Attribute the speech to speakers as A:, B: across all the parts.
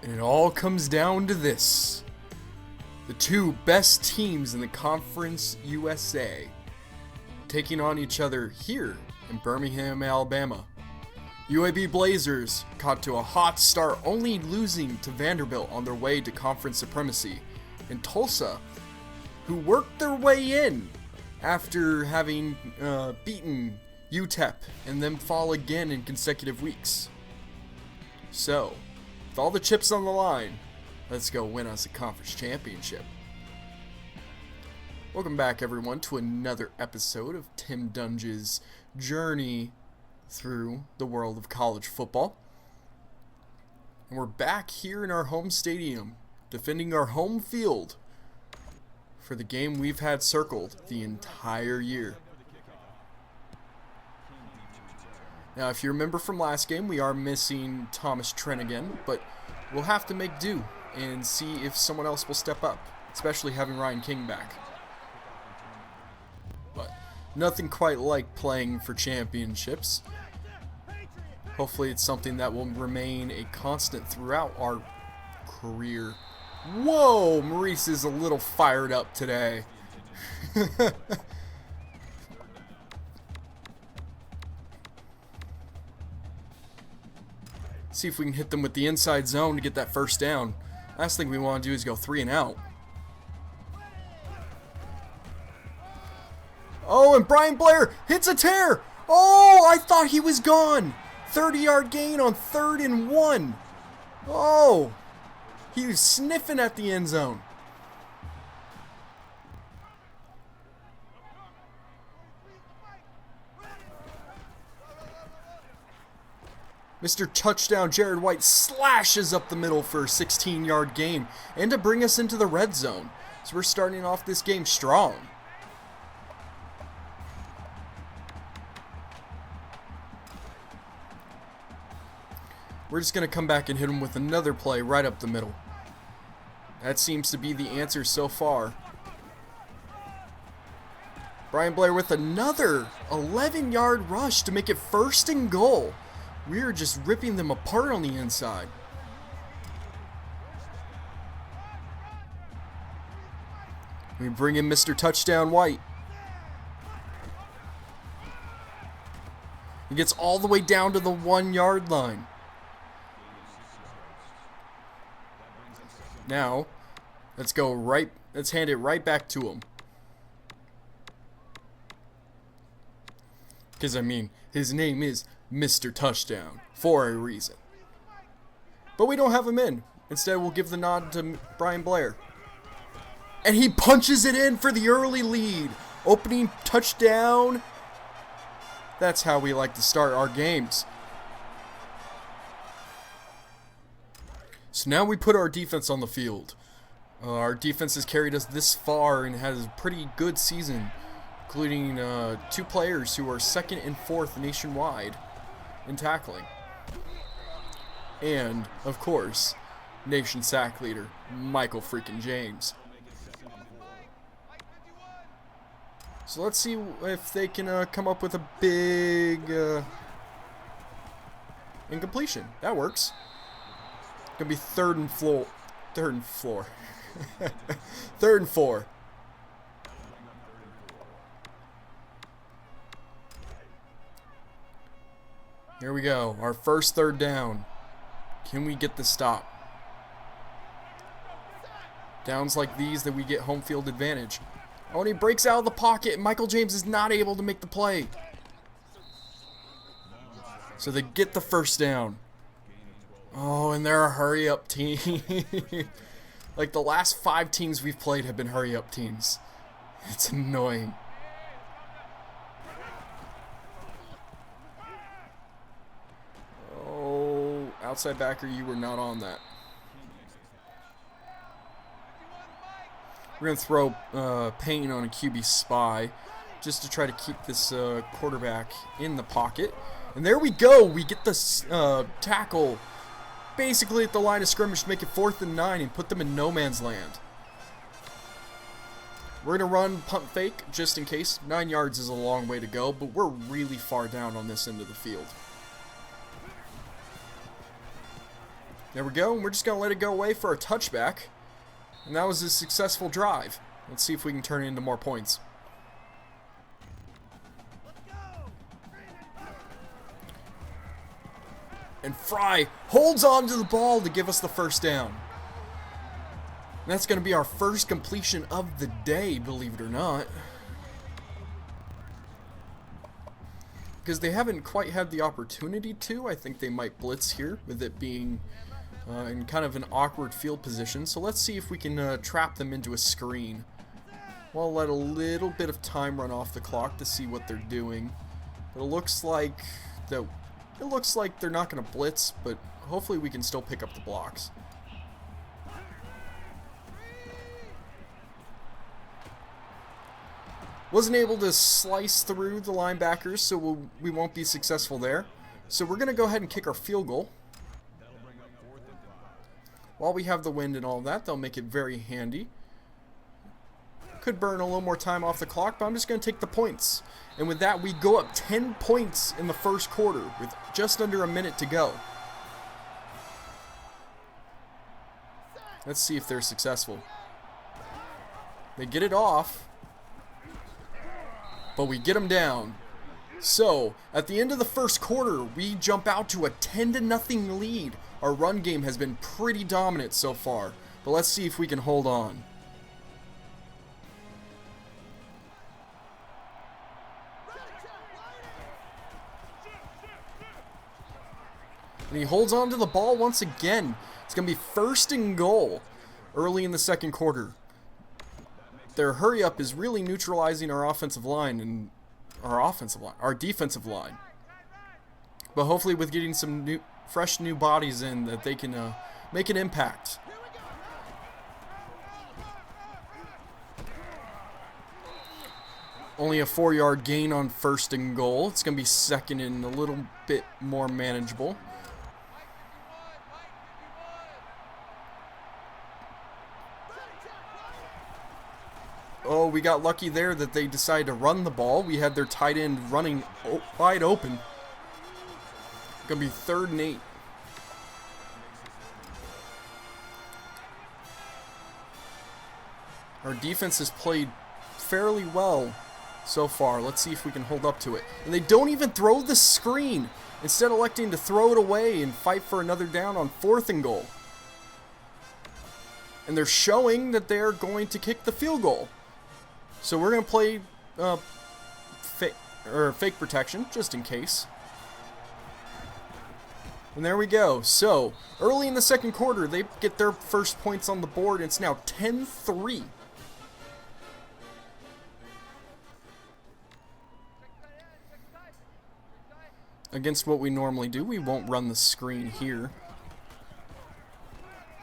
A: And it all comes down to this. The two best teams in the Conference USA taking on each other here in Birmingham, Alabama. UAB Blazers got to a hot start, only losing to Vanderbilt on their way to conference supremacy. And Tulsa, who worked their way in after having beaten UTEP and then fall again in consecutive weeks. So, with all the chips on the line, let's go win us a conference championship. Welcome back, everyone, to another episode of Tim Dunge's journey through the world of college football. And we're back here in our home stadium, defending our home field for the game we've had circled the entire year. Now, if you remember from last game, we are missing Thomas Trent again, but we'll have to make do and see if someone else will step up, especially having Ryan King back. But nothing quite like playing for championships. Hopefully it's something that will remain a constant throughout our career. Whoa, Maurice is a little fired up today. See if we can hit them with the inside zone to get that first down. Last thing we want to do is go 3 and out. Oh, and Brian Blair hits a tear. Oh, I thought he was gone. 30-yard gain on 3rd and 1. Oh, he was sniffing at the end zone. Mr. Touchdown Jared White slashes up the middle for a 16-yard gain and to bring us into the red zone. So we're starting off this game strong. We're just going to come back and hit him with another play right up the middle. That seems to be the answer so far. Brian Blair with another 11-yard rush to make it 1st and goal. We are just ripping them apart on the inside. We bring in Mr. Touchdown White. He gets all the way down to the 1-yard line. Now, let's hand it right back to him. Because, I mean, his name is Mr. Touchdown for a reason. But we don't have him in. Instead, we'll give the nod to Brian Blair. And he punches it in for the early lead. Opening touchdown. That's how we like to start our games. So now we put our defense on the field. Our defense has carried us this far and has a pretty good season, including 2 players who are 2nd and 4th nationwide in tackling. And, of course, nation sack leader, Michael freaking James. So let's see if they can come up with a big incompletion. That works. Gonna be 3rd and 4. 3rd and 4. Here we go. Our first 3rd down. Can we get the stop? Downs like these that we get home field advantage. Oh, and he breaks out of the pocket. Michael James is not able to make the play. So they get the 1st down. Oh, and they're a hurry-up team. Like the last 5 teams we've played have been hurry-up teams. It's annoying. Oh, outside backer, you were not on that. We're going to throw Payne on a QB spy just to try to keep this quarterback in the pocket. And there we go. We get the tackle basically at the line of scrimmage to make it 4th and 9 and put them in no man's land. We're going to run punt fake just in case. 9 yards is a long way to go, but we're really far down on this end of the field. There we go. And we're just going to let it go away for a touchback. And that was a successful drive. Let's see if we can turn it into more points. And Fry holds on to the ball to give us the first down. And that's going to be our first completion of the day, believe it or not. Because they haven't quite had the opportunity to. I think they might blitz here, with it being in kind of an awkward field position. So let's see if we can trap them into a screen. We'll let a little bit of time run off the clock to see what they're doing. But it looks like they're not going to blitz, but hopefully we can still pick up the blocks. Wasn't able to slice through the linebackers, so we won't be successful there. So we're going to go ahead and kick our field goal. While we have the wind and all that, they'll make it very handy. Could burn a little more time off the clock, but I'm just going to take the points. And with that, we go up 10 points in the first quarter with just under a minute to go. Let's see if they're successful. They get it off, but we get them down. So, at the end of the first quarter, we jump out to a 10-0 lead. Our run game has been pretty dominant so far, but let's see if we can hold on. And he holds on to the ball once again. It's going to be 1st and goal early in the second quarter. Their hurry up is really neutralizing our offensive line and our defensive line. But hopefully with getting some fresh new bodies in, that they can make an impact. Only a 4-yard gain on 1st and goal. It's going to be 2nd and a little bit more manageable. Oh, we got lucky there that they decided to run the ball. We had their tight end running wide open. Gonna be 3rd and 8. Our defense has played fairly well so far. Let's see if we can hold up to it. And they don't even throw the screen, instead electing to throw it away and fight for another down on 4th and goal. And they're showing that they're going to kick the field goal. So we're going to play fake protection, just in case. And there we go. So, early in the second quarter, they get their first points on the board. It's now 10-3. Against what we normally do, we won't run the screen here.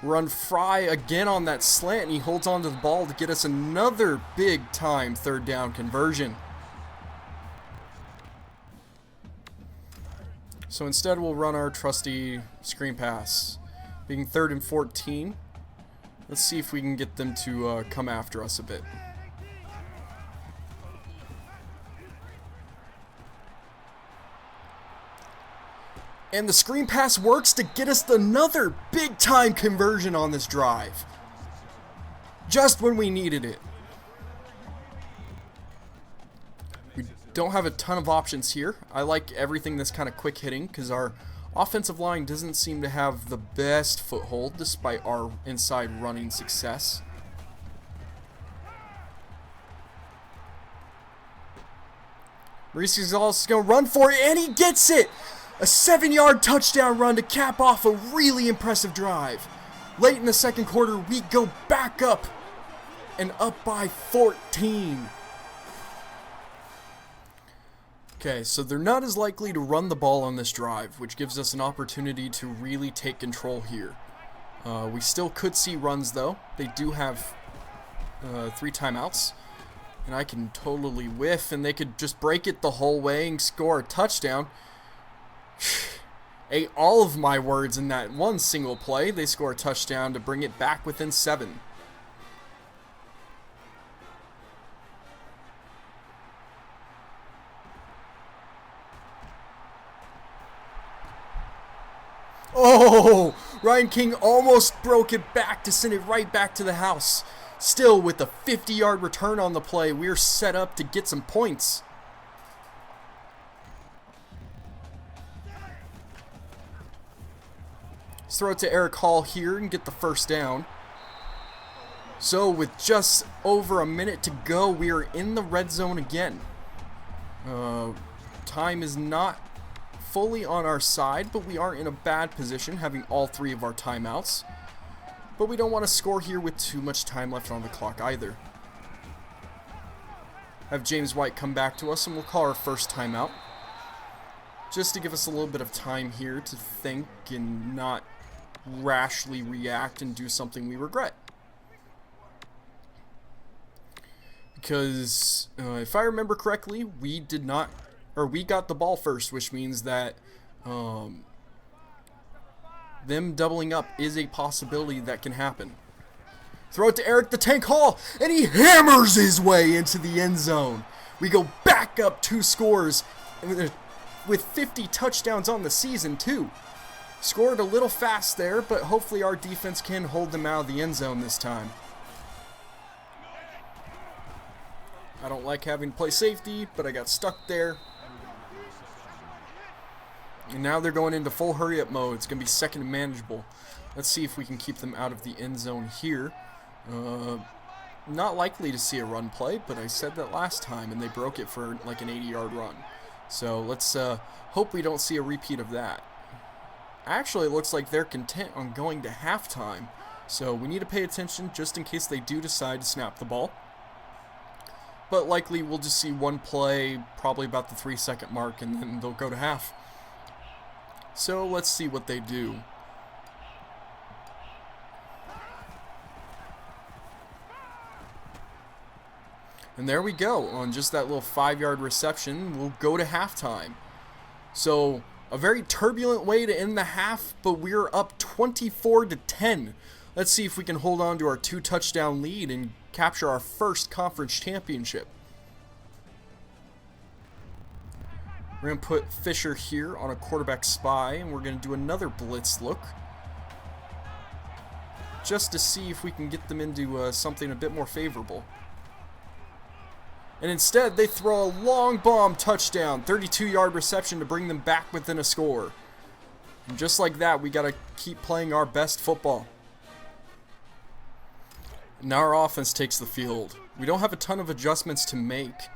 A: Run Fry again on that slant, and he holds on to the ball to get us another big-time 3rd down conversion. So instead, we'll run our trusty screen pass. Being 3rd and 14, let's see if we can get them to come after us a bit. And the screen pass works to get us another big-time conversion on this drive. Just when we needed it. We don't have a ton of options here. I like everything that's kind of quick hitting because our offensive line doesn't seem to have the best foothold despite our inside running success. Maurice is also going to run for it, and he gets it! A 7-yard touchdown run to cap off a really impressive drive. Late in the second quarter, we go back up and up by 14. Okay, so they're not as likely to run the ball on this drive, which gives us an opportunity to really take control here. We still could see runs, though. They do have 3 timeouts. And I can totally whiff, and they could just break it the whole way and score a touchdown. Ate all of my words in that one single play. They score a touchdown to bring it back within 7. Oh, Ryan King almost broke it back to send it right back to the house. Still, with a 50-yard return on the play, we're set up to get some points. Let's throw it to Eric Hall here and get the first down. So with just over a minute to go, we are in the red zone again. Time is not fully on our side, but we aren't in a bad position having all 3 of our timeouts. But we don't want to score here with too much time left on the clock either. Have James White come back to us and we'll call our first timeout. Just to give us a little bit of time here to think and not rashly react and do something we regret. Because if I remember correctly, we got the ball first, which means that them doubling up is a possibility that can happen. Throw it to Eric the Tank Hall, and he hammers his way into the end zone. We go back up 2 scores with 50 touchdowns on the season too. Scored a little fast there, but hopefully our defense can hold them out of the end zone this time. I don't like having to play safety, but I got stuck there. And now they're going into full hurry-up mode. It's going to be second and manageable. Let's see if we can keep them out of the end zone here. Not likely to see a run play, but I said that last time, and they broke it for like an 80-yard run. So let's hope we don't see a repeat of that. Actually, it looks like they're content on going to halftime. So we need to pay attention just in case they do decide to snap the ball. But likely we'll just see one play, probably about the 3-second mark, and then they'll go to half. So let's see what they do. And there we go. On just that little 5-yard reception, we'll go to halftime. So a very turbulent way to end the half, but we're up 24-10. Let's see if we can hold on to our 2-touchdown lead and capture our first conference championship. We're going to put Fisher here on a quarterback spy, and we're going to do another blitz look. Just to see if we can get them into something a bit more favorable. And instead, they throw a long bomb touchdown, 32-yard reception to bring them back within a score. And just like that, we got to keep playing our best football. Now our offense takes the field. We don't have a ton of adjustments to make.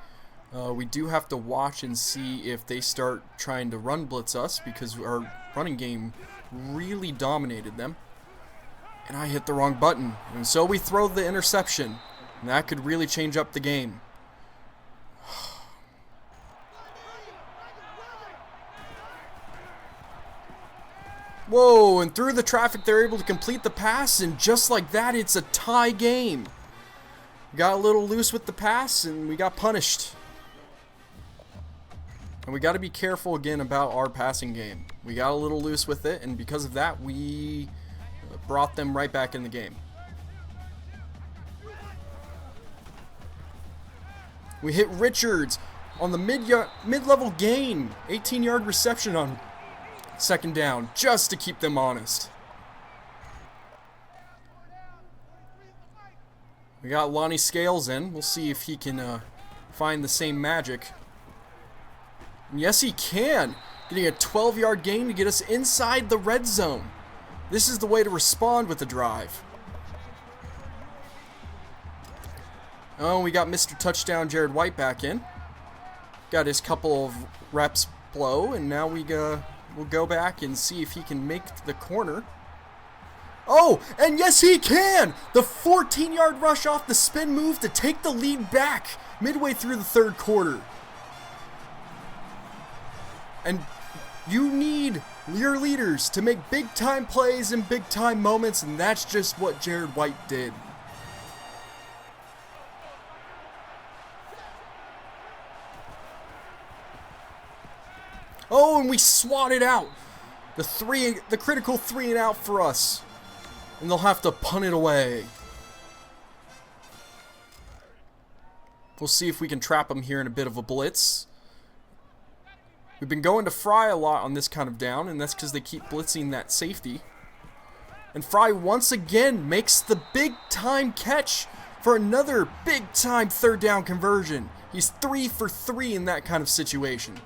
A: We do have to watch and see if they start trying to run blitz us, because our running game really dominated them. And I hit the wrong button. And so we throw the interception. And that could really change up the game. Whoa, and through the traffic they're able to complete the pass, and just like that it's a tie game. We got a little loose with the pass and we got punished. And we got to be careful again about our passing game. We got a little loose with it, and because of that we brought them right back in the game. We hit Richards on the mid-level gain, 18-yard reception on second down, just to keep them honest. We got Lonnie Scales in. We'll see if he can find the same magic. And yes, he can. Getting a 12-yard gain to get us inside the red zone. This is the way to respond with the drive. Oh, we got Mr. Touchdown Jared White back in. Got his couple of reps blow, and now we'll go back and see if he can make the corner. Oh, and yes he can! The 14-yard rush off the spin move to take the lead back midway through the third quarter. And you need your leaders to make big-time plays in big-time moments, and that's just what Jared White did. Oh, and we swatted out the critical 3 and out for us. And they'll have to punt it away. We'll see if we can trap them here in a bit of a blitz. We've been going to Fry a lot on this kind of down, and that's because they keep blitzing that safety. And Fry once again makes the big time catch for another big time third down conversion. He's 3 for 3 in that kind of situation.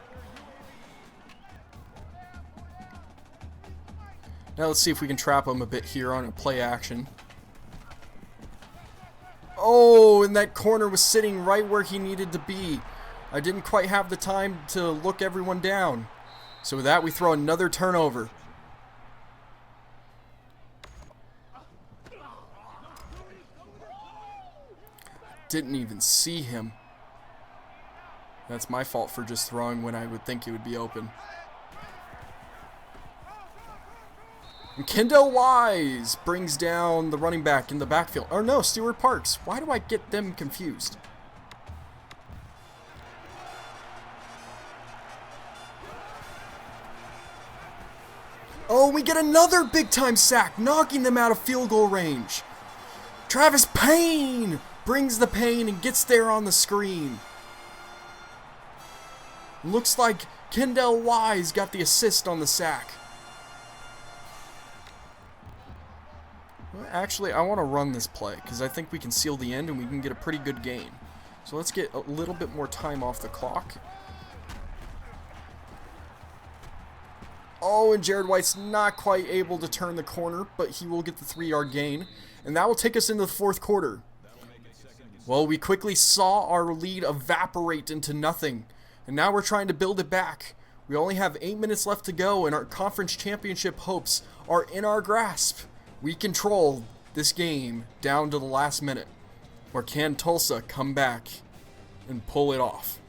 A: Now let's see if we can trap him a bit here on a play action. Oh, and that corner was sitting right where he needed to be. I didn't quite have the time to look everyone down. So with that, we throw another turnover. Didn't even see him. That's my fault for just throwing when I would think he would be open. And Kendall Wise brings down the running back in the backfield. Or no, Stewart Parks. Why do I get them confused? Oh, we get another big time sack, knocking them out of field goal range. Travis Payne brings the pain and gets there on the screen. Looks like Kendall Wise got the assist on the sack. Actually, I want to run this play because I think we can seal the end and we can get a pretty good gain. So let's get a little bit more time off the clock. Oh, and Jared White's not quite able to turn the corner, but he will get the 3-yard gain. And that will take us into the fourth quarter. Well, we quickly saw our lead evaporate into nothing. And now we're trying to build it back. We only have 8 minutes left to go, and our conference championship hopes are in our grasp. We control this game down to the last minute. Or can Tulsa come back and pull it off?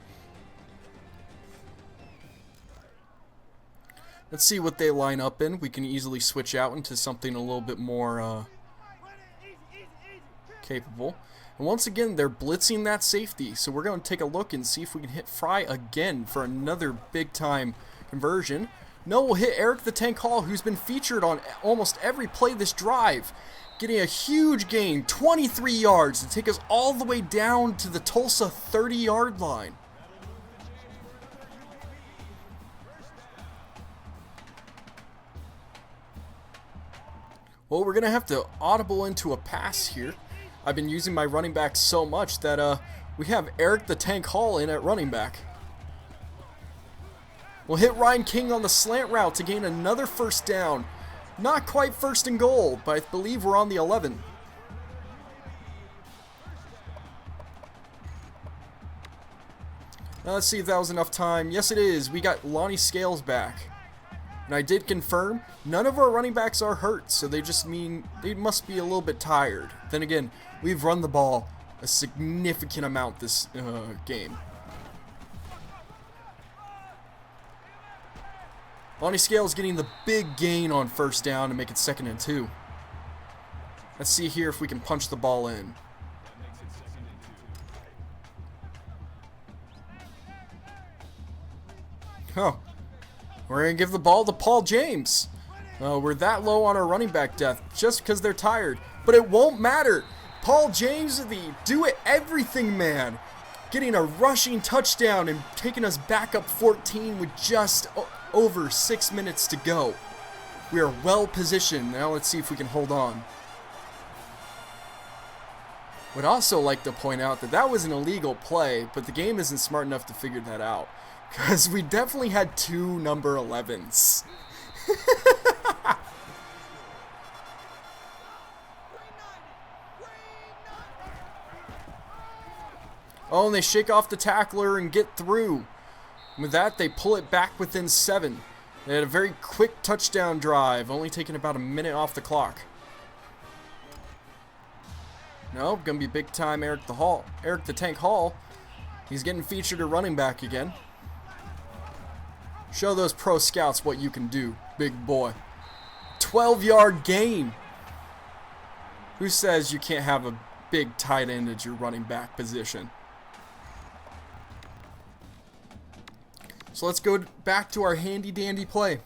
A: Let's see what they line up in. We can easily switch out into something a little bit more capable. And once again, they're blitzing that safety. So we're going to take a look and see if we can hit Fry again for another big-time conversion. No, we'll hit Eric the Tank Hall, who's been featured on almost every play this drive. Getting a huge gain, 23 yards, to take us all the way down to the Tulsa 30-yard line. Well, we're going to have to audible into a pass here. I've been using my running back so much that we have Eric the Tank Hall in at running back. We'll hit Ryan King on the slant route to gain another first down. Not quite first and goal, but I believe we're on the 11. Now let's see if that was enough time. Yes, it is. We got Lonnie Scales back. And I did confirm, none of our running backs are hurt, so they just mean they must be a little bit tired. Then again, we've run the ball a significant amount this game. Lonnie Scales getting the big gain on first down to make it 2nd and 2. Let's see here if we can punch the ball in. Oh. We're going to give the ball to Paul James. We're that low on our running back depth just because they're tired. But it won't matter. Paul James, the do-it-everything man, getting a rushing touchdown and taking us back up 14 with just over 6 minutes to go. We are well positioned. Now let's see if we can hold on. Would also like to point out that that was an illegal play, but the game isn't smart enough to figure that out. Because we definitely had 2 number 11s. Oh, and they shake off the tackler and get through. With that, they pull it back within 7. They had a very quick touchdown drive, only taking about a minute off the clock. No, gonna be big time Eric the Tank Hall. He's getting featured at running back again. Show those pro scouts what you can do, big boy. 12-yard gain. Who says you can't have a big tight end at your running back position? So let's go back to our handy-dandy play.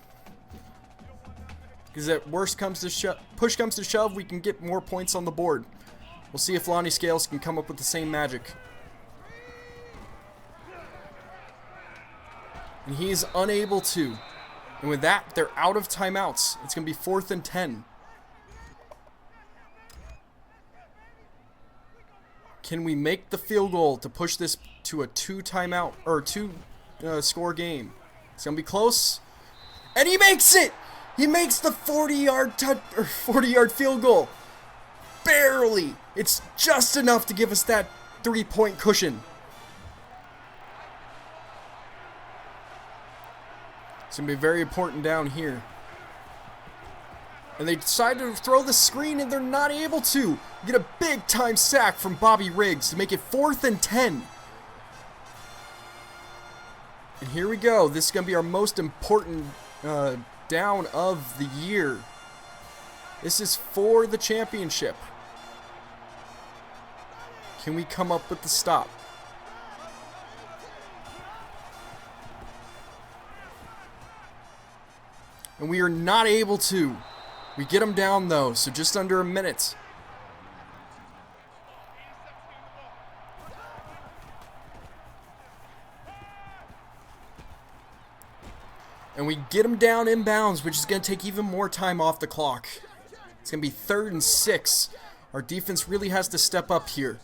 A: Because at worst comes to push comes to shove, we can get more points on the board. We'll see if Lonnie Scales can come up with the same magic. And he's unable to. And with that, they're out of timeouts. It's going to be 4th and 10. Can we make the field goal to push this to a two score game? It's gonna be close, and he makes it. He makes the 40-yard field goal. Barely. It's just enough to give us that 3-point cushion. It's gonna be very important down here. And they decide to throw the screen, and they're not able to. Get a big-time sack from Bobby Riggs to make it 4th and 10. And here we go. This is going to be our most important down of the year. This is for the championship. Can we come up with the stop? And we are not able to. We get them down, though, so just under a minute. And we get them down inbounds, which is going to take even more time off the clock. It's going to be 3rd and 6. Our defense really has to step up here.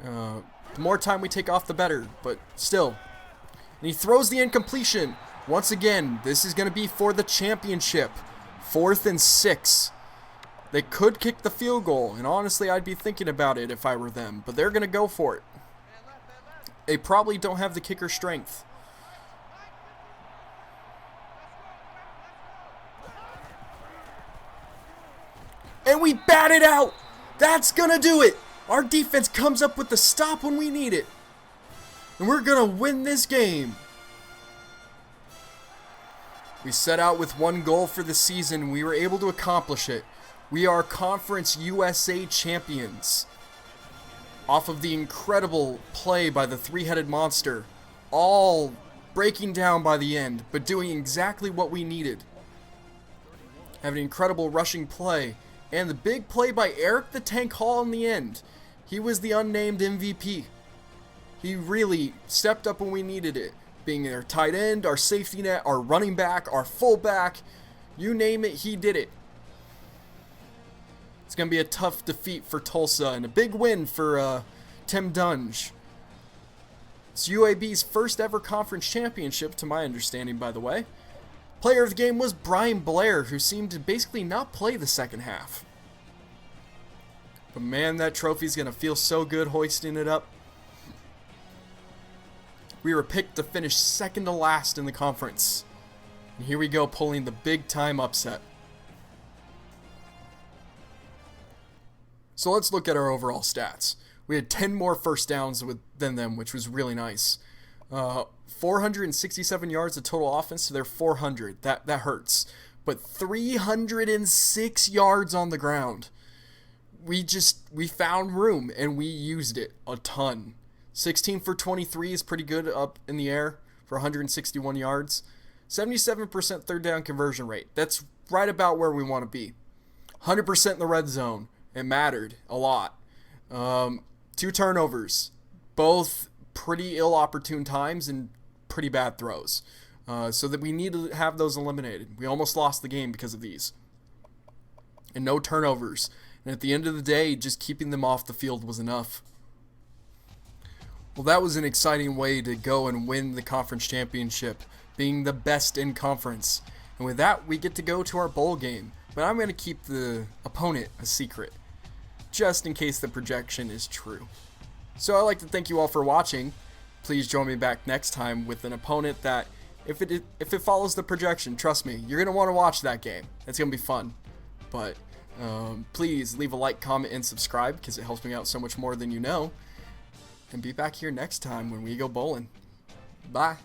A: The more time we take off, the better, but still. And he throws the incompletion. Once again, this is going to be for the championship. 4th and 6. They could kick the field goal, and honestly, I'd be thinking about it if I were them, but they're going to go for it. They probably don't have the kicker strength. And we bat it out. That's going to do it. Our defense comes up with the stop when we need it. And we're going to win this game. We set out with one goal for the season. We were able to accomplish it. We are Conference USA champions. Off of the incredible play by the three-headed monster. All breaking down by the end, but doing exactly what we needed. Having an incredible rushing play. And the big play by Eric the Tank Hall in the end. He was the unnamed MVP. He really stepped up when we needed it. Being our tight end, our safety net, our running back, our fullback. You name it, he did it. It's going to be a tough defeat for Tulsa and a big win for Tim Dunge. It's UAB's first ever conference championship, to my understanding, by the way. Player of the game was Brian Blair, who seemed to basically not play the second half. But man, that trophy's going to feel so good hoisting it up. We were picked to finish second to last in the conference. And here we go, pulling the big time upset. So let's look at our overall stats. We had 10 more first downs than them, which was really nice. 467 yards of total offense to their 400. That hurts. But 306 yards on the ground. We found room and we used it a ton. 16 for 23 is pretty good up in the air for 161 yards. 77% third down conversion rate. That's right about where we want to be. 100% in the red zone. It mattered a lot. 2 turnovers. Both pretty ill-opportune times and pretty bad throws. So that we need to have those eliminated. We almost lost the game because of these. And no turnovers. And at the end of the day, just keeping them off the field was enough. Well, that was an exciting way to go and win the conference championship, being the best in conference. And with that, we get to go to our bowl game. But I'm going to keep the opponent a secret, just in case the projection is true. So I'd like to thank you all for watching. Please join me back next time with an opponent that, if it follows the projection, trust me, you're going to want to watch that game. It's going to be fun. But please leave a like, comment, and subscribe, because it helps me out so much more than you know. And be back here next time when we go bowling. Bye.